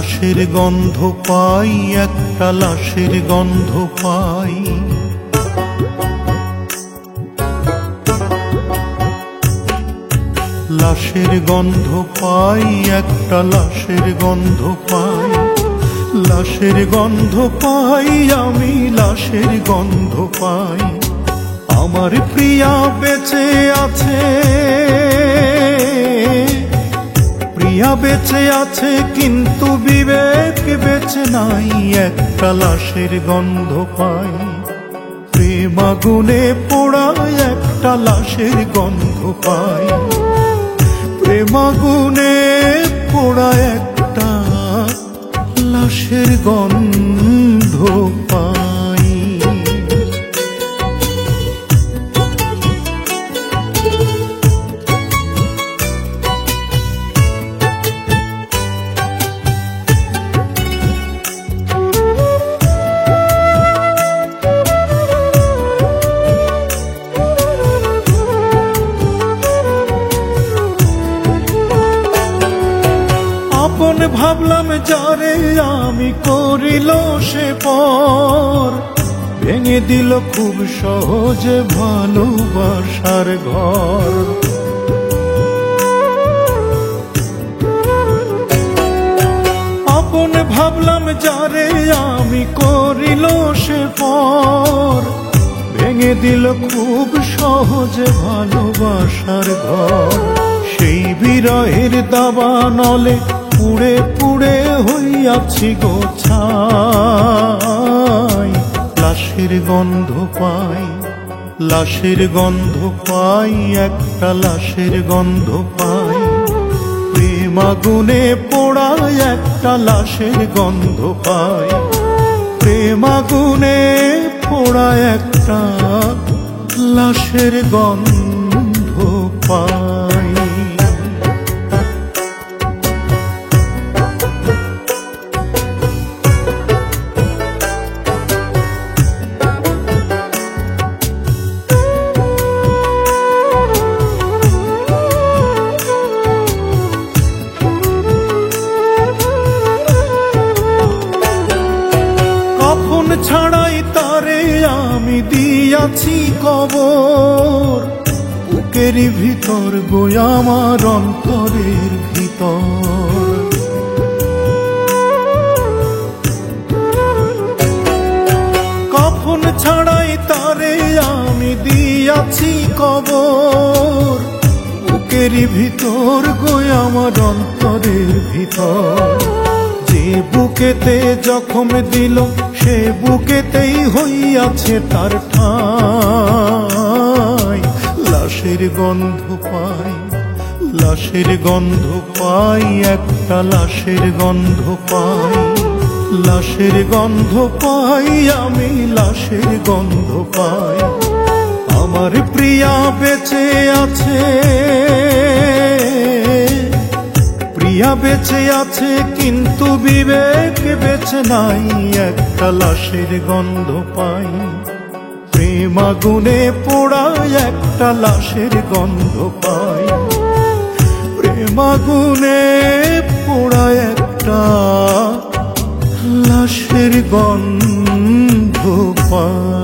লাশের গন্ধ পাই, একটা লাশের গন্ধ পাই। লাশের গন্ধ পাই, একটা লাশের গন্ধ পাই। লাশের গন্ধ পাই, আমি লাশের গন্ধ পাই। আমার প্রিয়া বেঁচে আছে, প্রিয়া বেঁচে আছে, কিন্তু বিবেক বেঁচে নাই। একটা লাশের গন্ধ পাই, প্রেম আগুনে পোড়া একটা লাশের গন্ধ পাই। প্রেম আগুনে পোড়া একটা লাশের গন্ধ পাই। আপন ভাবলাম যারে আমি, করিল সে পর। ভেঙে দিল খুব সহজে ভালোবাসার ঘর। আপন ভাবলাম যারে আমি, করিল সে পর। ভেঙে দিল খুব সহজে ভালোবাসার ঘর। সেই বিরহের দাবানলে পুড়ে পুড়ে হইয়াছি গো ছাই। লাশের গন্ধ পাই, লাশের গন্ধ পাই, একটা লাশের গন্ধ পাই। প্রেম আগুনে পোড়া একটা লাশের গন্ধ পাই। প্রেম আগুনে পোড়া একটা লাশের গন্ধ পাই। ছাড়াই তারে আমি দিয়াছি কবর। বুকের ভিতর গো আমার অন্তরের ভিতর। কফন ছাড়াই তারে আমি দিয়াছি কবর। বুকের ভিতর গো আমার অন্তরের ভিতর। যে বুকেতে জখম দিল, সে বুকেতেই হইয়াছে তার ঠাঁই। লাশের গন্ধ পাই, লাশের গন্ধ পাই, একটা লাশের গন্ধ পাই। লাশের গন্ধ পাই, আমি লাশের গন্ধ পাই। আমার প্রিয়া বেঁচে আছে, প্রিয়া বেঁচে আছে, কিন্তু বিবেক বেঁচে নাই। একটা লাশের গন্ধ পাই, প্রেম আগুনে পোড়া একটা লাশের গন্ধ পাই। প্রেম আগুনে পোড়া একটা লাশের গন্ধ পাই।